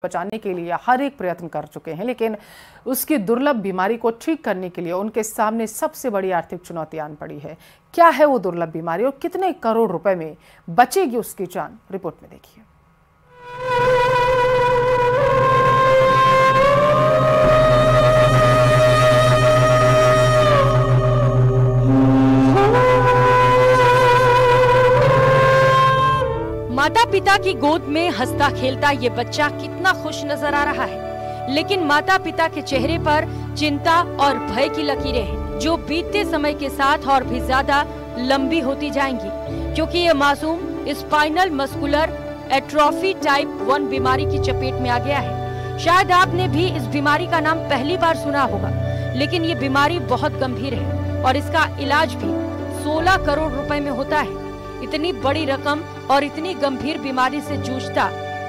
बचाने के लिए हर एक प्रयत्न कर चुके हैं, लेकिन उसकी दुर्लभ बीमारी को ठीक करने के लिए उनके सामने सबसे बड़ी आर्थिक चुनौती आन पड़ी है। क्या है वो दुर्लभ बीमारी और कितने करोड़ रुपए में बचेगी उसकी जान, रिपोर्ट में देखिए। माता पिता की गोद में हंसता खेलता ये बच्चा कितना खुश नजर आ रहा है, लेकिन माता पिता के चेहरे पर चिंता और भय की लकीरें हैं, जो बीतते समय के साथ और भी ज्यादा लंबी होती जाएंगी, क्योंकि ये मासूम स्पाइनल मस्कुलर एट्रोफी टाइप 1 बीमारी की चपेट में आ गया है। शायद आपने भी इस बीमारी का नाम पहली बार सुना होगा, लेकिन ये बीमारी बहुत गंभीर है और इसका इलाज भी 16 करोड़ रुपए में होता है। इतनी बड़ी रकम और इतनी गंभीर बीमारी से जूझता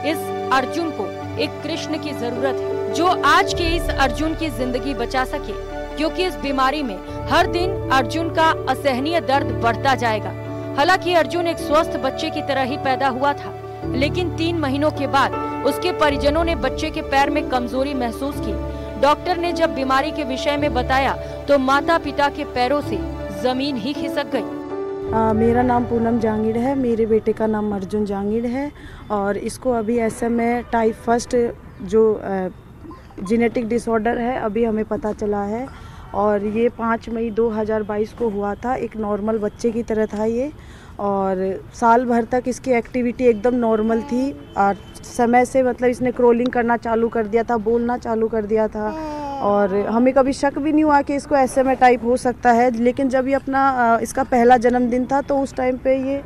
इस अर्जुन को एक कृष्ण की जरूरत है, जो आज के इस अर्जुन की जिंदगी बचा सके, क्योंकि इस बीमारी में हर दिन अर्जुन का असहनीय दर्द बढ़ता जाएगा। हालांकि अर्जुन एक स्वस्थ बच्चे की तरह ही पैदा हुआ था, लेकिन 3 महीनों के बाद उसके परिजनों ने बच्चे के पैर में कमजोरी महसूस की। डॉक्टर ने जब बीमारी के विषय में बताया तो माता पिता के पैरों से जमीन ही खिसक गई। मेरा नाम पूनम जांगिड़ है, मेरे बेटे का नाम अर्जुन जांगिड़ है और इसको अभी SMA टाइप 1 जो जेनेटिक डिसऑर्डर है अभी हमें पता चला है और ये 5 मई 2022 को हुआ था। एक नॉर्मल बच्चे की तरह था ये और साल भर तक इसकी एक्टिविटी एकदम नॉर्मल थी और समय से मतलब इसने क्रोलिंग करना चालू कर दिया था, बोलना चालू कर दिया था और हमें कभी शक भी नहीं हुआ कि इसको SMA टाइप हो सकता है। लेकिन जब ये अपना इसका पहला जन्मदिन था तो उस टाइम पे ये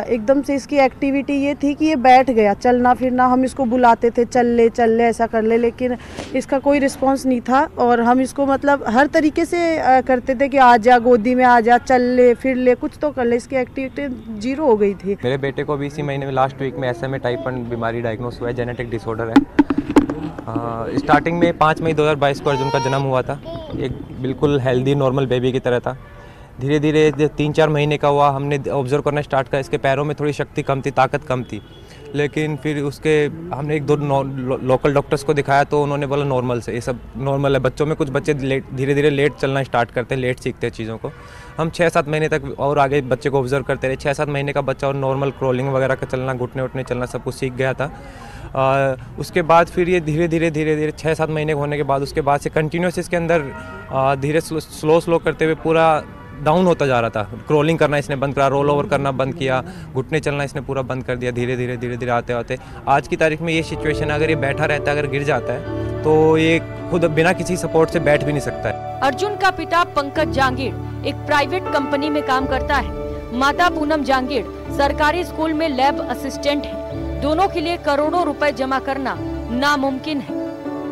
एकदम से इसकी एक्टिविटी ये थी कि ये बैठ गया, चलना फिरना, हम इसको बुलाते थे चल ले ऐसा कर ले, लेकिन इसका कोई रिस्पांस नहीं था और हम इसको मतलब हर तरीके से करते थे कि आ जा, गोदी में आ जा, चल ले फिर ले, कुछ तो कर ले। इसकी एक्टिविटी 0 हो गई थी। मेरे बेटे को भी इसी महीने में लास्ट वीक में SMA टाइप 1 बीमारी डायग्नोस हुआ है, जेनेटिक डिसऑर्डर है। स्टार्टिंग में 5 मई 2022 को अर्जुन का जन्म हुआ था। एक बिल्कुल हेल्दी नॉर्मल बेबी की तरह था। धीरे धीरे 3-4 महीने का हुआ, हमने ऑब्जर्व करना स्टार्ट किया। इसके पैरों में थोड़ी शक्ति कम थी, ताकत कम थी, लेकिन फिर उसके हमने 1-2 लोकल डॉक्टर्स को दिखाया तो उन्होंने बोला नॉर्मल से, ये सब नॉर्मल है। बच्चों में कुछ बच्चे धीरे धीरे लेट चलना स्टार्ट करते हैं, लेट सीखते हैं चीज़ों को। हम 6-7 महीने तक और आगे बच्चे को ऑब्जर्व करते रहे। 6-7 महीने का बच्चा और नॉर्मल क्रोलिंग वगैरह का चलना, घुटने उठने चलना सब कुछ सीख गया था। उसके बाद फिर ये धीरे धीरे 6-7 महीने होने के बाद उसके बाद से कंटिन्यूस इसके अंदर धीरे स्लो करते हुए पूरा डाउन होता जा रहा था। क्रोलिंग करना इसने बंद करा, रोल ओवर करना बंद किया, घुटने चलना इसने पूरा बंद कर दिया। धीरे धीरे आते आज की तारीख में ये सिचुएशन, अगर ये बैठा रहता है, अगर गिर जाता है तो ये खुद बिना किसी सपोर्ट से बैठ भी नहीं सकता है। अर्जुन का पिता पंकज जांगिड़ एक प्राइवेट कंपनी में काम करता है। माता पूनम जांगिड़ सरकारी स्कूल में लैब असिस्टेंट है। दोनों के लिए करोड़ों रुपए जमा करना नामुमकिन है।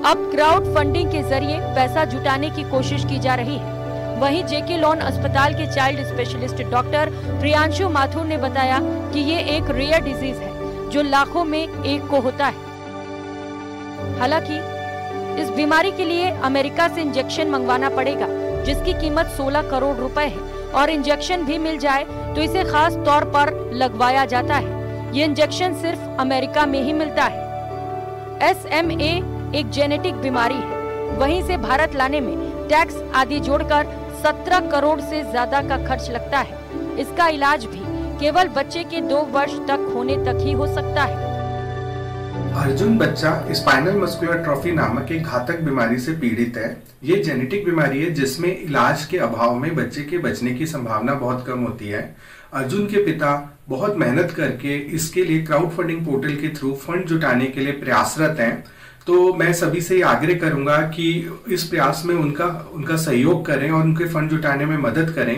अब क्राउड फंडिंग के जरिए पैसा जुटाने की कोशिश की जा रही है। वहीं JK लोन अस्पताल के child specialist doctor Priyanshu Mathur ने बताया कि ये एक रेयर डिजीज है जो लाखों में एक को होता है। हालांकि इस बीमारी के लिए अमेरिका से इंजेक्शन मंगवाना पड़ेगा, जिसकी कीमत 16 करोड़ रुपए है और इंजेक्शन भी मिल जाए तो इसे खास तौर पर लगवाया जाता है। ये इंजेक्शन सिर्फ अमेरिका में ही मिलता है। SMA एक जेनेटिक बीमारी है, वहीं से भारत लाने में टैक्स आदि जोड़कर 17 करोड़ से ज्यादा का खर्च लगता है। इसका इलाज भी केवल बच्चे के 2 वर्ष तक होने तक ही हो सकता है। अर्जुन बच्चा स्पाइनल मस्कुलर एट्रोफी नामक एक घातक बीमारी से पीड़ित है। ये जेनेटिक बीमारी है जिसमें इलाज के अभाव में बच्चे के बचने की संभावना बहुत कम होती है। अर्जुन के पिता बहुत मेहनत करके इसके लिए क्राउड फंडिंग पोर्टल के थ्रू फंड जुटाने के लिए प्रयासरत हैं। तो मैं सभी से आग्रह करूंगा कि इस प्रयास में उनका सहयोग करें और उनके फंड जुटाने में मदद करें।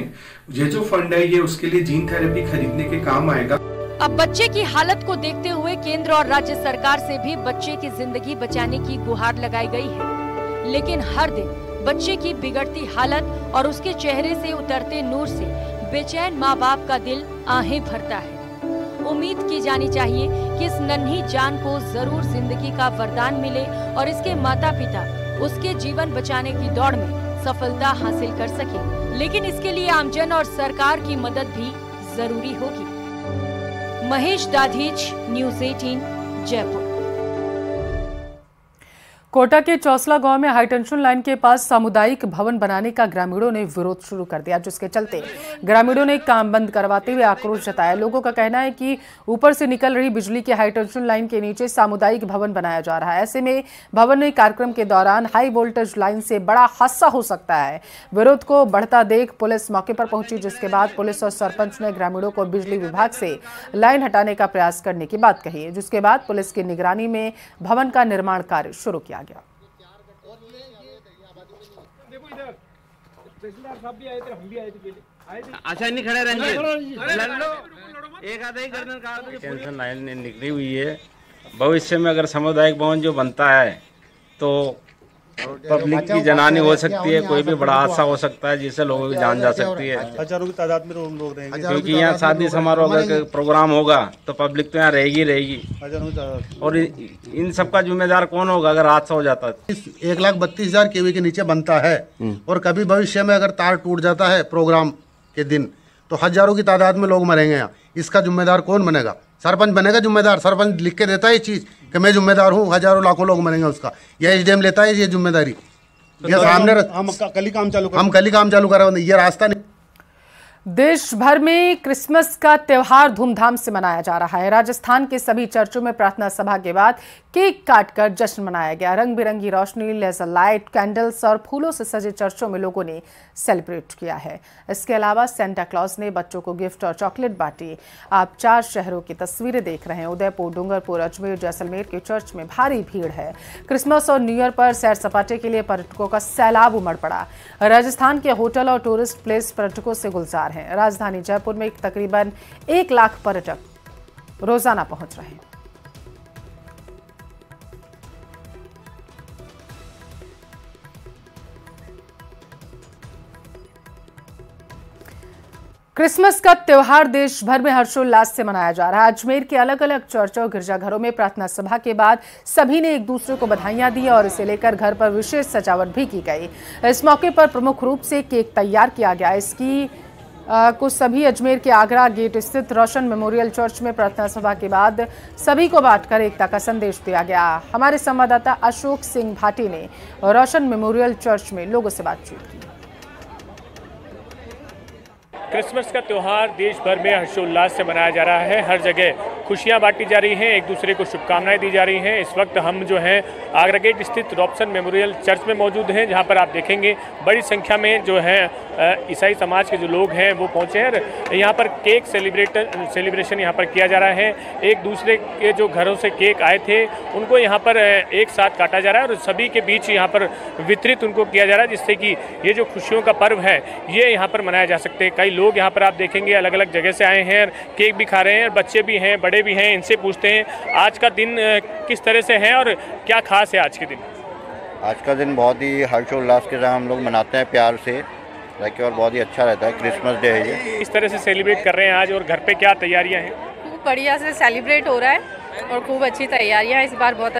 ये जो फंड है ये उसके लिए जीन थेरेपी खरीदने के काम आएगा। अब बच्चे की हालत को देखते हुए केंद्र और राज्य सरकार से भी बच्चे की जिंदगी बचाने की गुहार लगाई गई है, लेकिन हर दिन बच्चे की बिगड़ती हालत और उसके चेहरे से उतरते नूर से बेचैन माँ बाप का दिल आहें भरता है। उम्मीद की जानी चाहिए कि इस नन्ही जान को जरूर जिंदगी का वरदान मिले और इसके माता पिता उसके जीवन बचाने की दौड़ में सफलता हासिल कर सके, लेकिन इसके लिए आमजन और सरकार की मदद भी जरूरी होगी। महेश दाधीच, न्यूज़ 18, जयपुर। कोटा के चौसला गांव में हाईटेंशन लाइन के पास सामुदायिक भवन बनाने का ग्रामीणों ने विरोध शुरू कर दिया, जिसके चलते ग्रामीणों ने काम बंद करवाते हुए आक्रोश जताया। लोगों का कहना है कि ऊपर से निकल रही बिजली की हाईटेंशन लाइन के नीचे सामुदायिक भवन बनाया जा रहा है। ऐसे में भवन में कार्यक्रम के दौरान हाई वोल्टेज लाइन से बड़ा हादसा हो सकता है। विरोध को बढ़ता देख पुलिस मौके पर पहुंची, जिसके बाद पुलिस और सरपंच ने ग्रामीणों को बिजली विभाग से लाइन हटाने का प्रयास करने की बात कही, जिसके बाद पुलिस की निगरानी में भवन का निर्माण कार्य शुरू किया गया। अच्छा नहीं खड़े रहेंगे, एक आधा ही गर्दन का टेंशन लाइन निकली हुई है। भविष्य में अगर सामुदायिक भवन जो बनता है तो पब्लिक की जनानी हो सकती है, कोई भी बड़ा हादसा हो सकता है जिससे लोगों की जान जा सकती है। हजारों की तादाद में लोग रहेंगे, क्योंकि यहाँ शादी समारोह का प्रोग्राम होगा तो पब्लिक तो यहाँ रहेगी। और इन सब का जिम्मेदार कौन होगा अगर हादसा हो जाता है? 1,32,000 केवी के नीचे बनता है और कभी भविष्य में अगर तार टूट जाता है प्रोग्राम के दिन तो हजारों की तादाद में लोग मरेंगे। यहाँ इसका जिम्मेदार कौन बनेगा? सरपंच बनेगा जिम्मेदार। सरपंच लिख के देता है ये चीज कि मैं जिम्मेदार हूँ, हजारों लाखों लोग मरेंगे उसका। यह एसडीएम लेता है ये जिम्मेदारी। ये सामने हम कल ही काम चालू करा, ये रास्ता नहीं। देश भर में क्रिसमस का त्योहार धूमधाम से मनाया जा रहा है। राजस्थान के सभी चर्चों में प्रार्थना सभा के बाद केक काटकर जश्न मनाया गया। रंग बिरंगी रोशनी, लेजर लाइट, कैंडल्स और फूलों से सजे चर्चों में लोगों ने सेलिब्रेट किया है। इसके अलावा सेंटा क्लॉज ने बच्चों को गिफ्ट और चॉकलेट बांटी। आप 4 शहरों की तस्वीरें देख रहे हैं। उदयपुर, डूंगरपुर, अजमेर, जैसलमेर के चर्च में भारी भीड़ है। क्रिसमस और न्यू ईयर पर सैर सपाटे के लिए पर्यटकों का सैलाब उमड़ पड़ा। राजस्थान के होटल और टूरिस्ट प्लेस पर्यटकों से गुलजार हैं। राजधानी जयपुर में तकरीबन 1 लाख पर्यटक रोजाना पहुंच रहे हैं। क्रिसमस का त्योहार देश भर में हर्षोल्लास से मनाया जा रहा है। अजमेर के अलग अलग चर्च और गिरजाघरों में प्रार्थना सभा के बाद सभी ने एक दूसरे को बधाइयां दी और इसे लेकर घर पर विशेष सजावट भी की गई। इस मौके पर प्रमुख रूप से केक तैयार किया गया। इसकी कुछ सभी अजमेर के आगरा गेट स्थित रोशन मेमोरियल चर्च में प्रार्थना सभा के बाद सभी को बांटकर एकता का संदेश दिया गया। हमारे संवाददाता अशोक सिंह भाटी ने रोशन मेमोरियल चर्च में लोगों से बातचीत की। क्रिसमस का त्यौहार देश भर में हर्षोल्लास से मनाया जा रहा है। हर जगह खुशियां बांटी जा रही हैं, एक दूसरे को शुभकामनाएं दी जा रही हैं। इस वक्त हम जो हैं आगरा गेट स्थित रॉबसन मेमोरियल चर्च में मौजूद हैं, जहां पर आप देखेंगे बड़ी संख्या में जो है ईसाई समाज के जो लोग हैं वो पहुंचे हैं। यहाँ पर केक सेलिब्रेशन यहाँ पर किया जा रहा है। एक दूसरे के जो घरों से केक आए थे उनको यहाँ पर एक साथ काटा जा रहा है और सभी के बीच यहाँ पर वितरित उनको किया जा रहा है, जिससे कि ये जो खुशियों का पर्व है ये यहाँ पर मनाया जा सकते हैं। कई लोग यहाँ पर आप देखेंगे अलग अलग जगह से आए हैं, केक भी खा रहे हैं, बच्चे भी हैं, बड़े भी हैं। इनसे पूछते हैं आज का दिन किस तरह से है और क्या खास है आज के दिन? आज का दिन बहुत ही हर्षोल्लास के साथ हम लोग मनाते हैं, प्यार से रखे और बहुत ही अच्छा रहता है। क्रिसमस डे है ये। इस तरह से सेलिब्रेट कर रहे हैं आज और घर पे क्या तैयारियां हैं? खूब बढ़िया से सेलिब्रेट हो रहा है और खूब अच्छी तैयारियां इस बार बहुत